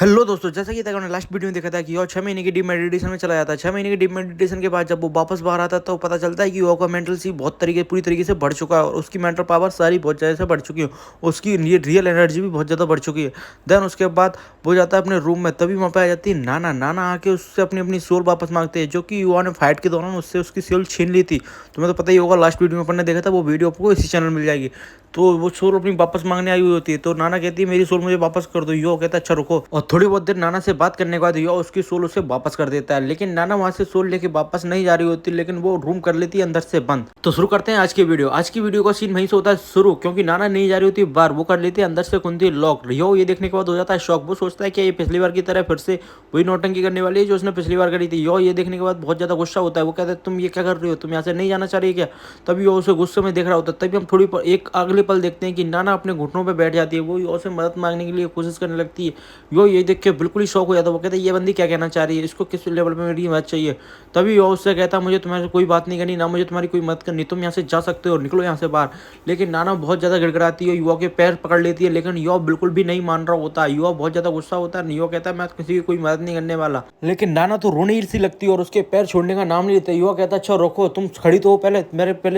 Hello दोस्तों, जैसा कि मैंने लास्ट वीडियो में देखा था कि यो 6 महीने की डीप मेडिटेशन में चला जाता है। 6 महीने की डीप मेडिटेशन के बाद जब वो वापस बाहर आता है तो पता चलता है कि यो का मेंटल सी बहुत पूरी तरीके से बढ़ चुका है और उसकी मेंटल पावर सारी बहुत ज़्यादा से बढ़ चुकी है। उसकी रियल एनर्जी भी बहुत ज़्यादा बढ़ चुकी है। देन उसके बाद वो जाता है अपने रूम में, तभी वहाँ पे आ जाती है नाना। नाना आके उससे अपनी अपनी सोल वापस मांगते हैं, जो कि युवा ने फाइट के दौरान उससे उसकी सोल छीन ली थी। तुम्हें तो पता ही होगा, लास्ट वीडियो में अपन ने देखा था, वो वीडियो आपको इसी चैनल मिल जाएगी। तो वो सोल अपनी वापस मांगने आई हुई होती है, तो नाना कहती है मेरी सोल मुझे वापस कर दो। यो कहता है अच्छा रुको, और थोड़ी बहुत देर नाना से बात करने के बाद यो उसकी सोल उसे वापस कर देता है। लेकिन नाना वहां से सोल लेके वापस नहीं जा रही होती, लेकिन वो रूम कर लेती है अंदर से बंद। तो शुरू करते हैं आज की वीडियो। आज की वीडियो का सीन वहीं से होता है शुरू, क्योंकि नाना नहीं जा रही होती बाहर, वो कर लेती है अंदर से कुंती लॉक। यो ये देखने के बाद हो जाता है शॉक। वो सोचता है कि ये पिछली बार की तरह फिर से वही नौटंकी करने वाली है जो उसने पिछली बार करी थी। यो ये देखने के बाद बहुत ज्यादा गुस्सा होता है। वो कहता है तुम ये क्या कर रही हो, तुम यहाँ से नहीं जाना चाह रही क्या। तभी यो उसे गुस्से में देख रहा होता है। तभी हम एक अगले पल देखते हैं कि नाना अपने घुटनों पे बैठ जाती है। वो यो से मदद मांगने के लिए कोशिश करने लगती है। यो ये देख के बिल्कुल ही शौक हो जाता है। वो कहता है ये बंदी क्या कहना चाह रही है, इसको किस लेवल पे मेरी मदद चाहिए। तभी यो उससे कहता है मुझे तुम्हारे से कोई बात नहीं करनी, ना मुझे तुम्हारी कोई मदद करनी, तुम यहाँ से जा सकते हो, निकलो यहाँ से बाहर। लेकिन नाना बहुत ज़्यादा गिड़गिड़ाती है, युवा के पैर पकड़ लेती है, लेकिन युवा बिल्कुल भी नहीं मान रहा होता। युवा बहुत ज़्यादा गुस्सा होता है। युवा कहता है मैं किसी की कोई मदद नहीं करने वाला। लेकिन नाना तो रोने ही सी लगती है और उसके पैर छोड़ने का नाम नहीं लेते। युवा कहता है अच्छा रोको, तुम खड़ी तो हो, पहले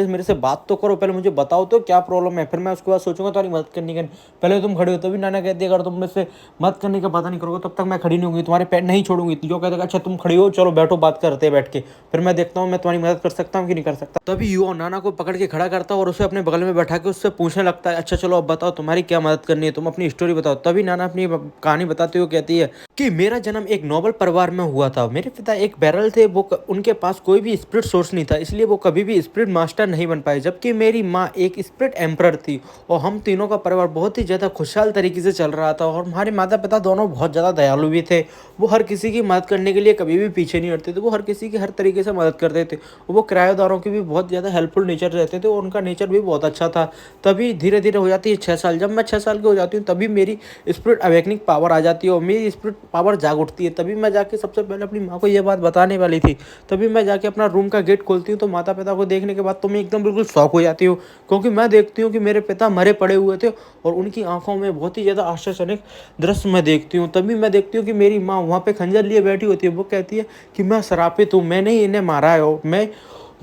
मेरे से बात तो करो, पहले मुझे बताओ तो क्या प्रॉब्लम है, फिर मैं उसके बाद सोचूंगा तुम्हारी मदद करने का। पहले तुम खड़े हो। तभी नाना कहती है अगर तुम मेरे से मदद करने का पता नहीं करोगे तब तक मैं खड़ी नहीं होंगी, तुम्हारे पैर नहीं छोड़ूंगी। जो कहता है अच्छा तुम खड़ी हो, चलो बैठो, बात करते हैं बैठ के, फिर मैं देखता हूँ मैं तुम्हारी मदद कर सकता हूँ कि नहीं कर सकता। तभी युवा नाना को पकड़ के खड़ा करता है और उसे अपने बगल में बैठा के उससे पूछने लगता है अच्छा चलो अब बताओ तुम्हारी क्या मदद करनी है, तुम अपनी स्टोरी बताओ। तभी नाना अपनी कहानी बताते हुए कहती है कि मेरा जन्म एक नोबल परिवार में हुआ था। मेरे पिता एक बैरल थे, उनके पास कोई भी स्पिरिट सोर्स नहीं था, इसलिए वो कभी भी स्पिरिट मास्टर नहीं बन पाए। जबकि मेरी माँ एक स्पिरिट एम्परर थी और हम तीनों का परिवार बहुत ही ज़्यादा खुशहाल तरीके से चल रहा था। और हमारे माता पिता दोनों बहुत ज़्यादा दयालु भी थे। वो हर किसी की मदद करने के लिए कभी भी पीछे नहीं हटते थे। वो हर किसी की हर तरीके से मदद करते थे। वो किराएदारों की भी बहुत ज़्यादा हेल्पफुल नेचर रहते थे और उनका नेचर भी बहुत अच्छा था। तभी धीरे धीरे हो जाती है 6 साल। जब मैं 6 साल की हो जाती हूँ तभी मेरी स्पिरिट अवेकनिंग पावर आ जाती है और मेरी स्पिरिट पावर जाग उठती है। तभी मैं जाके सबसे पहले अपनी माँ को ये बात बताने वाली थी। तभी मैं जाके अपना रूम का गेट खोलती हूँ तो माता पिता को देखने के बाद तो मैं एकदम बिल्कुल शॉक हो जाती हूँ, क्योंकि मैं देखती हूँ कि मेरे पिता मरे पड़े हुए थे और उनकी आंखों में बहुत ही ज़्यादा आश्चर्यजनक दृश्य मैं देखती हूँ। तभी मैं देखती हूँ कि मेरी माँ वहाँ पे खंजर लिए बैठी होती है। वो कहती है कि मैं श्रापित हूँ, मैंने ही इन्हें मारा है, और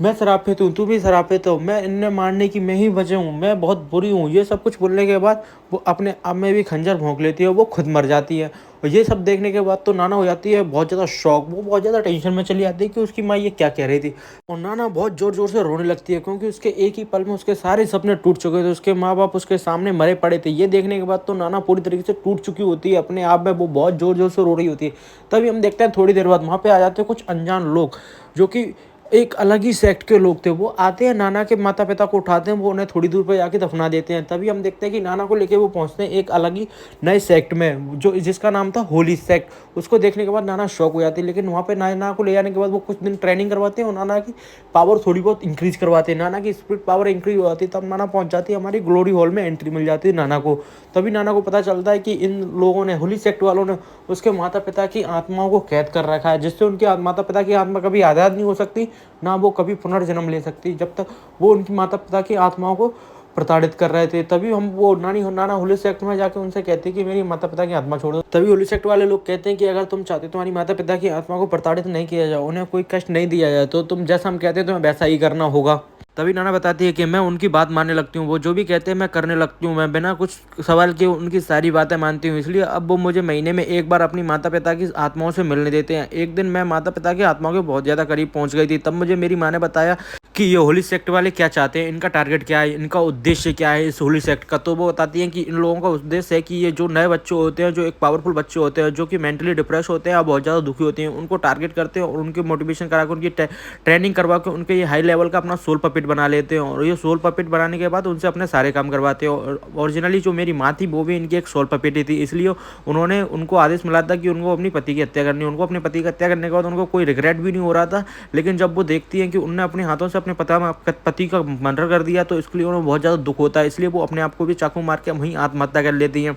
मैं श्रापित हूँ, तू भी श्रापित हो, मैं इन्हें मारने की मैं ही वजह हूँ, मैं बहुत बुरी हूँ। ये सब कुछ बोलने के बाद वो अपने आप में भी खंजर भोंक लेती है, वो खुद मर जाती है। और ये सब देखने के बाद तो नाना हो जाती है बहुत ज़्यादा शॉक। वो बहुत ज़्यादा टेंशन में चली जाती है कि उसकी माँ ये क्या कह रही थी। और नाना बहुत ज़ोर ज़ोर से रोने लगती है, क्योंकि उसके एक ही पल में उसके सारे सपने टूट चुके थे। उसके माँ बाप उसके सामने मरे पड़े थे। ये देखने के बाद तो नाना पूरी तरीके से टूट चुकी होती है अपने आप में। वो बहुत ज़ोर ज़ोर से रो रही होती है। तभी हम देखते हैं थोड़ी देर बाद वहाँ पे आ जाते हैं कुछ अनजान लोग, जो कि एक अलग ही सेक्ट के लोग थे। वो आते हैं, नाना के माता पिता को उठाते हैं, वो उन्हें थोड़ी दूर पर जाके दफना देते हैं। तभी हम देखते हैं कि नाना को लेके वो पहुंचते हैं एक अलग ही नए सेक्ट में, जो जिसका नाम था होली सेक्ट। उसको देखने के बाद नाना शॉक हो जाती है। लेकिन वहाँ पे नाना को ले जाने के बाद वो कुछ दिन ट्रेनिंग करवाते हैं और नाना की पावर थोड़ी बहुत इंक्रीज करवाते हैं। नाना की स्पिरिट पावर इंक्रीज हो जाती है। तब नाना पहुंच जाती है, हमारी ग्लोरी हॉल में एंट्री मिल जाती है नाना को। तभी नाना को पता चलता है कि इन लोगों ने, होली सेक्ट वालों ने, उसके माता पिता की आत्माओं को कैद कर रखा है, जिससे उनकी माता पिता की आत्मा कभी आज़ाद नहीं हो सकती, ना वो कभी पुनर्जन्म ले सकती, जब तक वो उनकी माता पिता की आत्माओं को प्रताड़ित कर रहे थे। तभी हम वो नाना होली सेक्ट में जाके उनसे कहते हैं कि मेरी माता पिता की आत्मा छोड़ दो। तभी होली सेक्ट वाले लोग कहते हैं कि अगर तुम चाहते हो तुम्हारी माता पिता की आत्मा को प्रताड़ित नहीं किया जाए, उन्हें कोई कष्ट नहीं दिया जाए, तो तुम जैसा हम कहते हैं तुम्हें वैसा ही करना होगा। तभी नाना बताती है कि मैं उनकी बात मानने लगती हूँ, वो जो भी कहते हैं मैं करने लगती हूँ, मैं बिना कुछ सवाल किए उनकी सारी बातें मानती हूँ। इसलिए अब वो मुझे महीने में एक बार अपनी माता पिता की आत्माओं से मिलने देते हैं। एक दिन मैं माता पिता की आत्माओं के बहुत ज़्यादा करीब पहुँच गई थी। तब मुझे मेरी माँ ने बताया कि ये होली सेक्ट वाले क्या चाहते हैं, इनका टारगेट क्या है, इनका उद्देश्य क्या है इस होली सेक्ट का। तो वो बताती हैं कि इन लोगों का उद्देश्य है कि ये जो नए बच्चे होते हैं, जो एक पावरफुल बच्चे होते हैं, जो कि मेंटली डिप्रेस होते हैं और बहुत ज़्यादा दुखी होते हैं, उनको टारगेट करते हैं और उनकी मोटिवेशन करा कर, उनकी ट्रेनिंग करवा के उनके ये हाई लेवल का अपना सोल पपेट बना लेते हैं। और ये सोल पपेट बनाने के बाद उनसे अपने सारे काम करवाते हैं। और ओरिजिनली जो मेरी माँ थी वो भी इनकी एक सोल पपेट ही थी, इसलिए उन्होंने उनको आदेश मिला था कि उनको अपनी पति की हत्या करनी है। उनको अपने पति की हत्या करने के बाद उनको कोई रिग्रेट भी नहीं हो रहा था। लेकिन जब वो देखती हैं कि उनने अपने हाथों से अपने पति का मर्डर कर दिया, तो इसके लिए उन्हें बहुत ज़्यादा दुख होता है। इसलिए वो अपने आप को भी चाकू मार के वहीं आत्महत्या कर लेती हैं।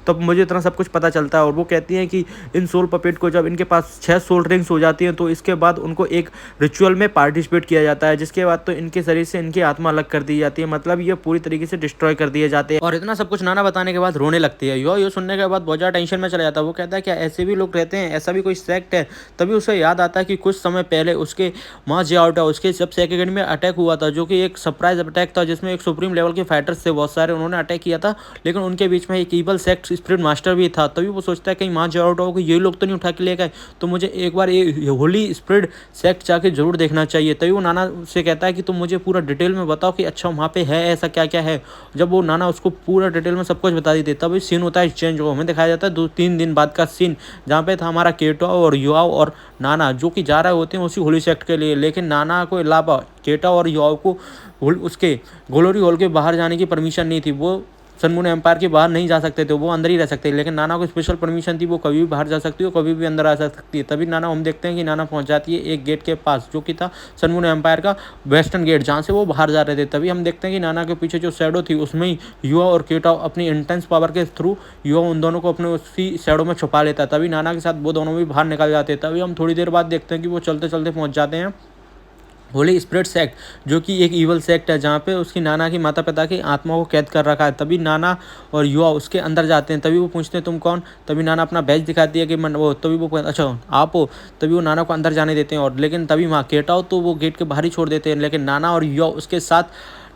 तब मुझे इतना सब कुछ पता चलता है। और वो कहती हैं कि इन सोल पपेट को जब इनके पास 6 सोल रिंग्स हो जाती हैं तो इसके बाद उनको एक रिचुअल में पार्टिसिपेट किया जाता है, जिसके बाद तो इनके शरीर से इनकी आत्मा अलग कर दी जाती है, मतलब ये पूरी तरीके से डिस्ट्रॉय कर दिए जाते हैं। और इतना सब कुछ नाना बताने के बाद रोने लगती है। यो सुनने के बाद बहुत ज़्यादा टेंशन में चला जाता है। वो कहता है क्या ऐसे भी लोग रहते हैं, ऐसा भी कोई सेक्ट है? तभी उसे याद आता है कि कुछ समय पहले उसके माँ जियाओटा उसके जब सेकेंड में अटैक हुआ था, जो कि एक सरप्राइज अटैक था जिसमें एक सुप्रीम लेवल के फाइटर्स थे बहुत सारे, उन्होंने अटैक किया था, लेकिन उनके बीच में एक ईवल सेक्ट स्पिरिट मास्टर भी था। तभी वो सोचता है कहीं माँ जियाओटा को ये लोग तो नहीं उठा के ले गए, तो मुझे एक बार ये होली स्पिरिट सेक्ट जाके जरूर देखना चाहिए। तभी वो नाना से कहता है कि तुम मुझे पूरा डिटेल में बताओ कि अच्छा वहाँ पे है ऐसा क्या क्या है। जब वो नाना उसको पूरा डिटेल में सब कुछ बता देते तभी सीन होता है चेंज। हो हमें दिखाया जाता है 2-3 दिन बाद का सीन, जहाँ पे था हमारा केटो और युआओ और नाना जो कि जा रहे होते हैं उसी होली सेक्ट के लिए, लेकिन नाना को अलावा केटा और युआओ को उसके ग्लोरी हॉल के बाहर जाने की परमिशन नहीं थी। वो सनमून एम्पायर के बाहर नहीं जा सकते थे, वो अंदर ही रह सकते, लेकिन नाना को स्पेशल परमिशन थी, वो कभी भी बाहर जा सकती है, कभी भी अंदर आ सकती है। तभी नाना हम देखते हैं कि नाना पहुंच जाती है एक गेट के पास जो कि था सनमून एम्पायर का वेस्टर्न गेट, जहाँ से वो बाहर जा रहे थे। तभी हम देखते हैं कि नाना के पीछे जो शैडो थी उसमें ही युवा और केटा अपनी इंटेंस पावर के थ्रू युवा उन दोनों को अपने उसी शैडो में छुपा लेता है। तभी नाना के साथ वो दोनों भी बाहर निकल जाते हैं। तभी हम थोड़ी देर बाद देखते हैं कि वो चलते चलते पहुँच जाते हैं होली स्पिरिट सेक्ट, जो कि एक ईवल सेक्ट है जहाँ पे उसकी नाना की माता पिता की आत्मा को कैद कर रखा है। तभी नाना और युवा उसके अंदर जाते हैं। तभी वो पूछते हैं तुम कौन? तभी नाना अपना बैच दिखाती है कि मन वो, तभी वो अच्छा आप हो। तभी वो नाना को अंदर जाने देते हैं, और लेकिन तभी वहाँ केटा हो तो वो गेट के बाहर ही छोड़ देते हैं, लेकिन नाना और युवा उसके साथ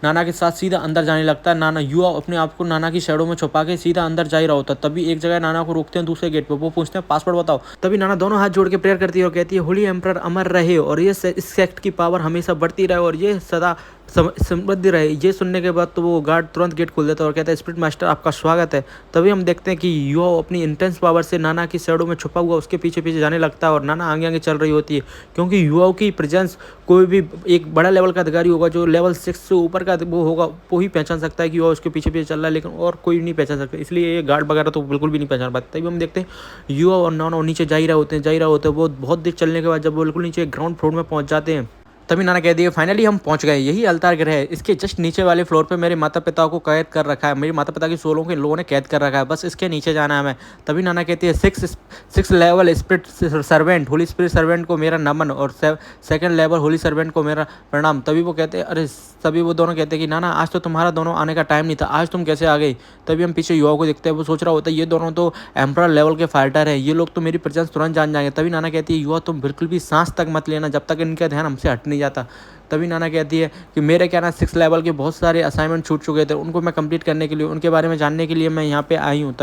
नाना के साथ सीधा अंदर जाने लगता है। नाना युवा अपने आप को नाना की शैडो में छुपा के सीधा अंदर जा ही रहा होता है। तभी एक जगह नाना को रोकते हैं दूसरे गेट पे, वो पूछते हैं पासवर्ड बताओ। तभी नाना दोनों हाथ जोड़ के प्रेयर करती है और कहती है होली एम्परर अमर रहे और ये इस सेक्ट की पावर हमेशा बढ़ती रहे और ये सदा समृद्धि रहे। ये सुनने के बाद तो वो गार्ड तुरंत गेट खोल देता है और कहता है स्पिरिट मास्टर आपका स्वागत है। तभी हम देखते हैं कि युवा अपनी इंटेंस पावर से नाना की शैडो में छुपा हुआ उसके पीछे पीछे जाने लगता है और नाना आगे आगे चल रही होती है, क्योंकि युवाओं की प्रेजेंस कोई भी एक बड़ा लेवल का अधिकारी होगा जो लेवल 6 से ऊपर का वो होगा वो ही पहचान सकता है कि युवा उसके पीछे पीछे चल रहा है, लेकिन और कोई नहीं पहचान सकता। इसलिए ये गार्ड वगैरह तो बिल्कुल भी नहीं पहचान पाते। तभी हम देखते हैं युवा और नाना नीचे जा ही रहे होते हैं। वो बहुत देर चलने के बाद जब वो बिल्कुल नीचे ग्राउंड फ्लोर में पहुंच जाते हैं, तभी नाना कह दिए फाइनली हम पहुंच गए, यही अल्तार ग्रह है। इसके जस्ट नीचे वाले फ्लोर पे मेरे माता पिता को कैद कर रखा है, मेरे माता पिता की सोलों के लोगों ने कैद कर रखा है, बस इसके नीचे जाना है हमें। तभी नाना कहती है 6 level spirit servant Holi spirit servant को मेरा नमन और 2nd लेवल होली सर्वेंट को मेरा प्रणाम। तभी वो कहते हैं अरे, तभी वो दोनों कहते हैं कि नाना आज तो तुम्हारा दोनों आने का टाइम नहीं था, आज तुम कैसे आ गई? तभी हम पीछे युवा को देखते हैं, वो सोच रहा होता है ये दोनों तो एम्परर लेवल के फाइटर है, ये लोग तो मेरी प्रेजेंस तुरंत जान जाएंगे। तभी नाना कहती है युवा तुम बिल्कुल भी सांस तक मत लेना जब तक इनका ध्यान हमसे हट नहीं जाता। तभी नाना कहती है कि मेरे क्या ना 6 लेवल के बहुत सारे असाइनमेंट छूट चुके थे, उनको मैं कंप्लीट करने के लिए उनके बारे में जानने के लिए मैं यहाँ पे आई हूँ।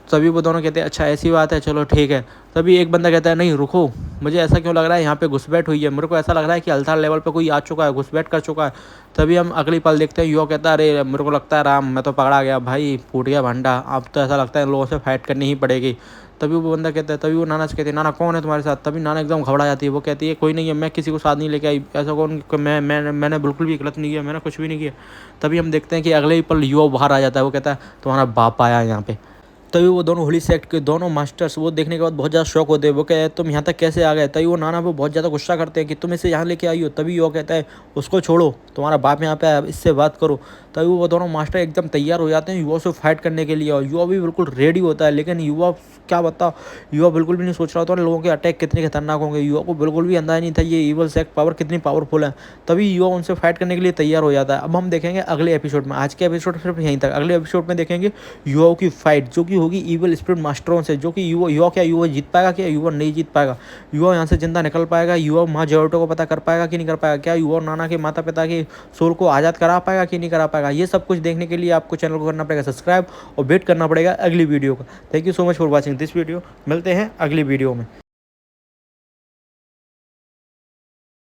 तभी वो दोनों कहते हैं अच्छा ऐसी बात है, चलो ठीक है। तभी एक बंदा कहता है नहीं रुको, मुझे ऐसा क्यों लग रहा है यहाँ पे घुसपैठ हुई है, मेरे को ऐसा लग रहा है कि अल्तार लेवल पे कोई आ चुका है, घुसपैठ कर चुका है। तभी हम अगली पल देखते हैं युवा कहता है अरे मेरे को लगता है राम मैं तो पकड़ा गया भाई, फूट गया भंडा, अब तो ऐसा लगता है इन लोगों से फाइट करनी ही पड़ेगी। तभी वो बंदा कहता है, तभी वो नाना से कहती है नाना कौन है तुम्हारे साथ? तभी नाना एकदम घबरा जाती है, वो कहती है कोई नहीं है, मैं किसी को साथ नहीं लेके आई, ऐसा कौन, मैंने बिल्कुल भी गलत नहीं किया, मैंने कुछ भी नहीं किया। तभी हम देखते हैं कि अगले ही पल युवा बाहर आ जाता है, वो कहता है तुम्हारा बाप आया है यहाँ पे। तभी वो दोनों होली सेक्ट के दोनों मास्टर्स वो देखने के बाद बहुत ज़्यादा शौक होते हैं, वो कहते हैं तुम यहाँ तक कैसे आ गए? तभी वो नाना पे बहुत ज़्यादा गुस्सा करते हैं कि तुम इसे यहाँ लेके आई हो। तभी वो कहता है उसको छोड़ो, तुम्हारा बाप यहाँ पे आया, इससे बात करो। तभी वो दोनों मास्टर एकदम तैयार हो जाते हैं युवा से फाइट करने के लिए, और युवा भी बिल्कुल रेडी होता है, लेकिन युवा क्या बताओ, युवा बिल्कुल भी नहीं सोच रहा होता लोगों के अटैक कितने खतरनाक होंगे। युवा को बिल्कुल भी अंदाजा नहीं था ये ईवल सेक्ट पावर कितनी पावरफुल है। तभी युवा उनसे फाइट करने के लिए तैयार हो जाता है। अब हम देखेंगे अगले एपिसोड में, आज के एपिसोड सिर्फ यहीं तक, अगले एपिसोड में देखेंगे युवाओं की फाइट जो कि होगी ईवल स्पिरिट मास्टरों से, जो कि युवा जीत पाएगा, क्या युवा नहीं जीत पाएगा, युवा यहाँ से जिंदा निकल पाएगा, युवा माँ जियाओटा को पता कर पाएगा कि नहीं कर पाएगा, क्या युवा नाना के माता पिता के सोल को आज़ाद करा पाएगा कि नहीं करा पाएगा। ये सब कुछ देखने के लिए आपको चैनल को करना पड़ेगा सब्सक्राइब और वेट करना पड़ेगा अगली वीडियो का। Thank you so much for watching this video, मिलते हैं अगली वीडियो में।